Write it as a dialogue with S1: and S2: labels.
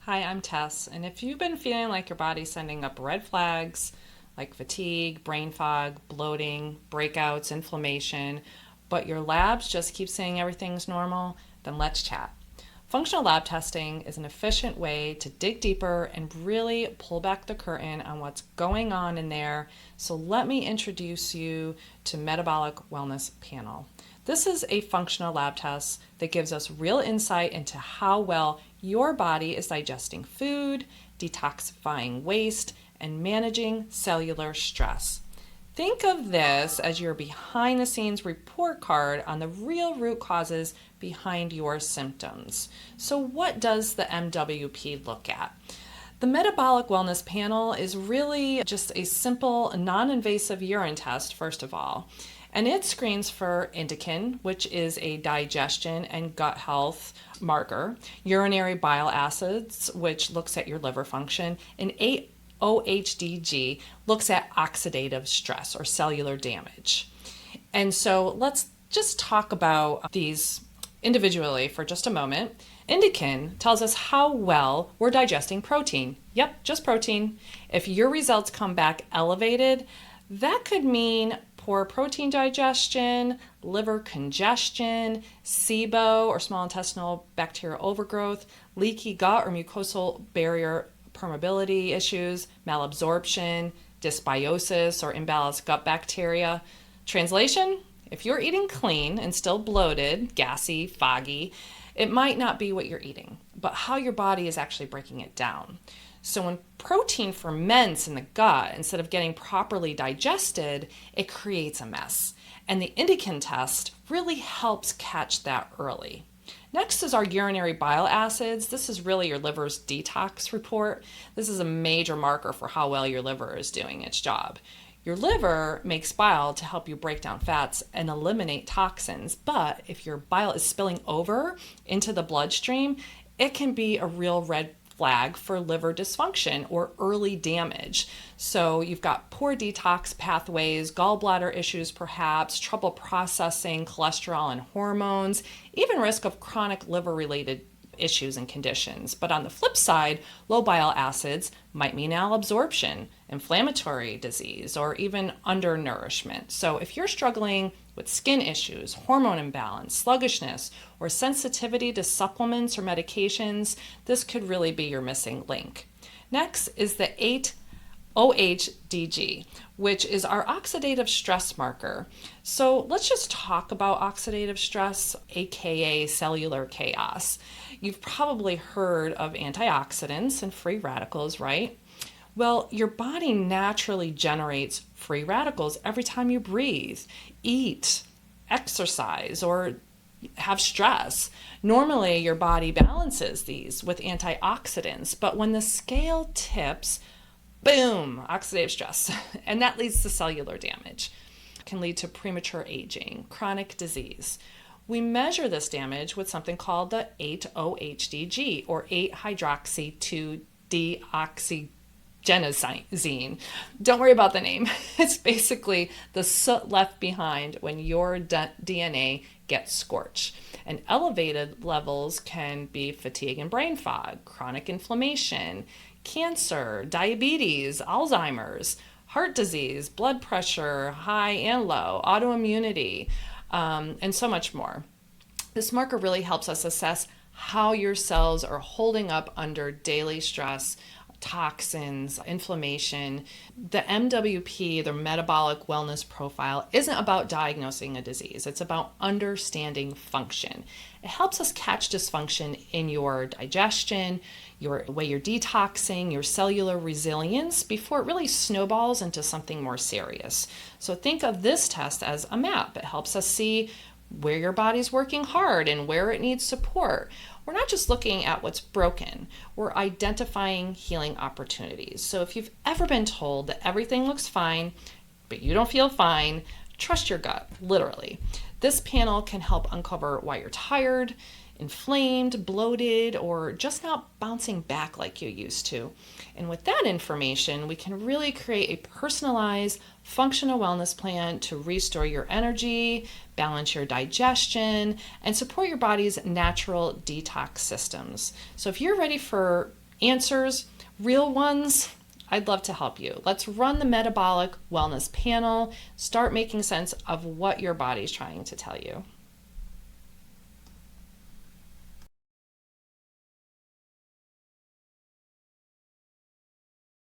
S1: Hi, I'm Tess, and if you've been feeling like your body's sending up red flags like fatigue, brain fog, bloating, breakouts, inflammation, but your labs just keep saying everything's normal, then let's chat. Functional lab testing is an efficient way to dig deeper and really pull back the curtain on what's going on in there. So let me introduce you to Metabolic Wellness Panel. This is a functional lab test that gives us real insight into how well your body is digesting food, detoxifying waste, and managing cellular stress. Think of this as your behind the scenes report card on the real root causes behind your symptoms. So, what does the MWP look at? The Metabolic Wellness Panel is really just a simple, non invasive urine test, first of all. And it screens for indican, which is a digestion and gut health marker, urinary bile acids, which looks at your liver function, and OHDG looks at oxidative stress or cellular damage. And so let's just talk about these individually for just a moment. Indican tells us how well we're digesting protein. Yep, just protein. If your results come back elevated, that could mean poor protein digestion, liver congestion, SIBO or small intestinal bacterial overgrowth, leaky gut or mucosal barrier permeability issues, malabsorption, dysbiosis or imbalanced gut bacteria. Translation: if you're eating clean and still bloated, gassy, foggy, it might not be what you're eating, but how your body is actually breaking it down. So when protein ferments in the gut, instead of getting properly digested, it creates a mess. And the indican test really helps catch that early. Next is our urinary bile acids. This is really your liver's detox report. This is a major marker for how well your liver is doing its job. Your liver makes bile to help you break down fats and eliminate toxins, but if your bile is spilling over into the bloodstream, it can be a real red flag for liver dysfunction or early damage. So you've got poor detox pathways, gallbladder issues perhaps, trouble processing cholesterol and hormones, even risk of chronic liver-related issues and conditions. But on the flip side, low bile acids might mean malabsorption, inflammatory disease, or even undernourishment. So if you're struggling with skin issues, hormone imbalance, sluggishness, or sensitivity to supplements or medications, this could really be your missing link. Next is the 8-OHDG, which is our oxidative stress marker. So let's just talk about oxidative stress, aka cellular chaos. You've probably heard of antioxidants and free radicals, right? Well, your body naturally generates free radicals every time you breathe, eat, exercise, or have stress. Normally, your body balances these with antioxidants, but when the scale tips, boom, oxidative stress, and that leads to cellular damage. It can lead to premature aging, chronic disease. We measure this damage with something called the 8-OHDG, or 8-hydroxy-2-deoxygenosine. Don't worry about the name. It's basically the soot left behind when your DNA gets scorched. And elevated levels can be fatigue and brain fog, chronic inflammation, cancer, diabetes, Alzheimer's, heart disease, blood pressure, high and low, autoimmunity, and so much more. This marker really helps us assess how your cells are holding up under daily stress, toxins, inflammation. The MWP, the metabolic wellness profile, isn't about diagnosing a disease. It's about understanding function. It helps us catch dysfunction in your digestion, your way you're detoxing, your cellular resilience before it really snowballs into something more serious. So think of this test as a map. It helps us see where your body's working hard and where it needs support. We're not just looking at what's broken, we're identifying healing opportunities. So if you've ever been told that everything looks fine, but you don't feel fine, trust your gut, literally. This panel can help uncover why you're tired, inflamed, bloated, or just not bouncing back like you used to. And with that information, we can really create a personalized functional wellness plan to restore your energy, balance your digestion, and support your body's natural detox systems. So if you're ready for answers, real ones, I'd love to help you. Let's run the metabolic wellness panel. Start making sense of what your body's trying to tell you.